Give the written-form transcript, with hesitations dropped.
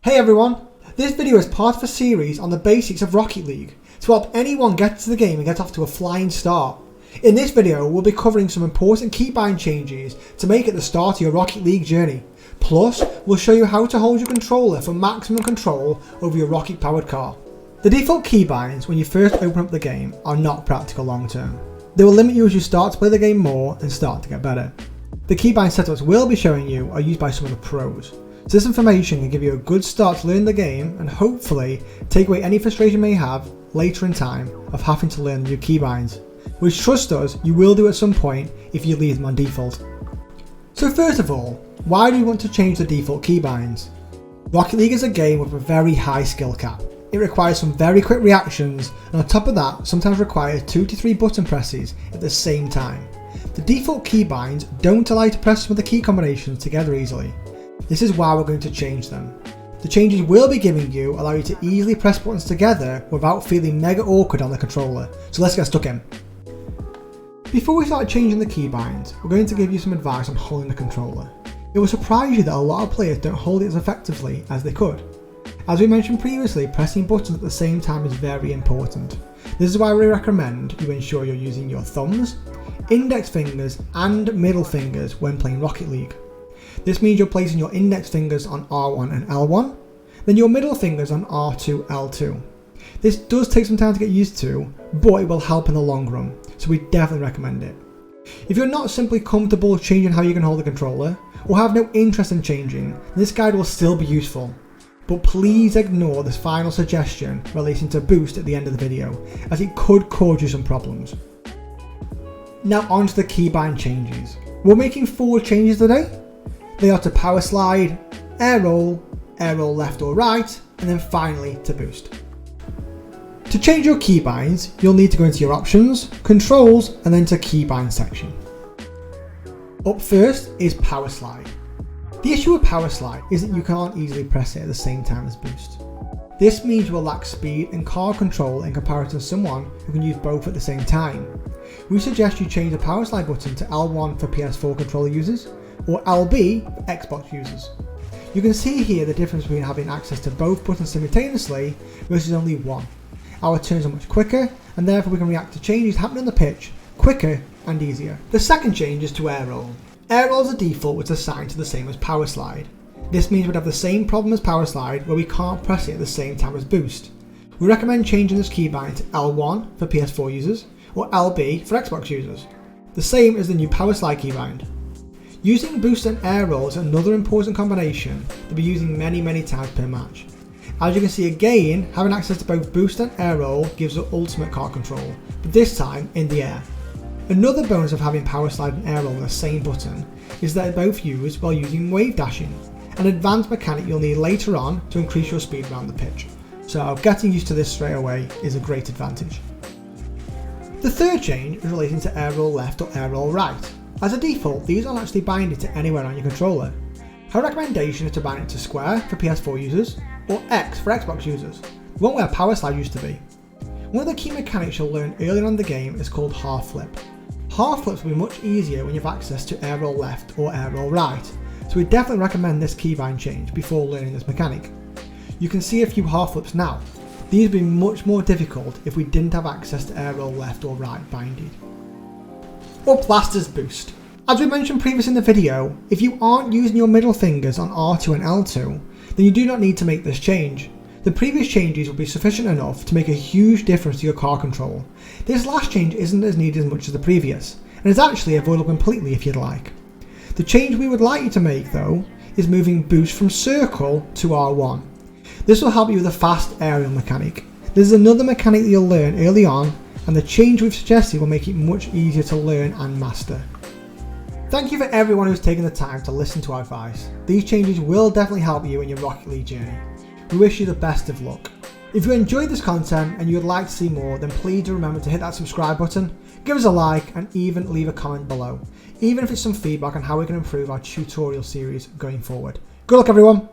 Hey everyone! This video is part of a series on the basics of Rocket League to help anyone get to the game and get off to a flying start. In this video we'll be covering some important keybind changes to make it the start of your Rocket League journey. Plus we'll show you how to hold your controller for maximum control over your rocket powered car. The default keybinds when you first open up the game are not practical long term. They will limit you as you start to play the game more and start to get better. The keybind setups we'll be showing you are used by some of the pros. So this information can give you a good start to learn the game and hopefully take away any frustration you may have later in time of having to learn new keybinds, which trust us, you will do at some point if you leave them on default. So first of all, why do we want to change the default keybinds? Rocket League is a game with a very high skill cap. It requires some very quick reactions and on top of that sometimes requires 2 to 3 button presses at the same time. The default keybinds don't allow you to press some of the key combinations together easily. This is why we're going to change them. The changes we'll be giving you allow you to easily press buttons together without feeling mega awkward on the controller, so let's get stuck in. Before we start changing the keybinds, we're going to give you some advice on holding the controller. It will surprise you that a lot of players don't hold it as effectively as they could. As we mentioned previously, pressing buttons at the same time is very important. This is why we recommend you ensure you're using your thumbs, index fingers and middle fingers when playing Rocket League. This means you're placing your index fingers on R1 and L1, then your middle fingers on R2, L2. This does take some time to get used to, but it will help in the long run, so we definitely recommend it. If you're not simply comfortable changing how you can hold the controller, or have no interest in changing, this guide will still be useful. But please ignore this final suggestion relating to boost at the end of the video, as it could cause you some problems. Now onto the keybind changes. We're making 4 changes today. They are to Powerslide, Air Roll left or right, and then finally to boost. To change your keybinds, you'll need to go into your options, controls, and then to keybind section. Up first is Powerslide. The issue with Powerslide is that you can't easily press it at the same time as boost. This means you will lack speed and car control in comparison to someone who can use both at the same time. We suggest you change the Powerslide button to L1 for PS4 controller users, or LB for Xbox users. You can see here the difference between having access to both buttons simultaneously versus only one. Our turns are much quicker and therefore we can react to changes happening on the pitch quicker and easier. The second change is to Air Roll. Air Roll as a default was assigned to the same as Powerslide. This means we'd have the same problem as Powerslide where we can't press it at the same time as boost. We recommend changing this keybind to L1 for PS4 users or LB for Xbox users. The same as the new Powerslide keybind. Using boost and air roll is another important combination to be using many times per match. As you can see again, having access to both boost and air roll gives us ultimate car control, but this time in the air. Another bonus of having Powerslide and air roll on the same button is that they're both used while using wave dashing, an advanced mechanic you'll need later on to increase your speed around the pitch. So getting used to this straight away is a great advantage. The third change is relating to air roll left or air roll right. As a default, these aren't actually binded to anywhere on your controller. Our recommendation is to bind it to square for PS4 users, or X for Xbox users, the one where Powerslide used to be. One of the key mechanics you'll learn earlier on in the game is called half flip. Half flips will be much easier when you have access to air roll left or air roll right, so we definitely recommend this keybind change before learning this mechanic. You can see a few half flips now. These would be much more difficult if we didn't have access to air roll left or right binded. Up last is boost. As we mentioned previously in the video, if you aren't using your middle fingers on R2 and L2, then you do not need to make this change. The previous changes will be sufficient enough to make a huge difference to your car control. This last change isn't as needed as much as the previous, and is actually avoidable completely if you'd like. The change we would like you to make though, is moving boost from circle to R1. This will help you with a fast aerial mechanic. This is another mechanic that you'll learn early on, and the change we've suggested will make it much easier to learn and master. Thank you for everyone who's taken the time to listen to our advice. These changes will definitely help you in your Rocket League journey. We wish you the best of luck. If you enjoyed this content and you would like to see more, then please do remember to hit that subscribe button, give us a like and even leave a comment below, even if it's some feedback on how we can improve our tutorial series going forward. Good luck everyone!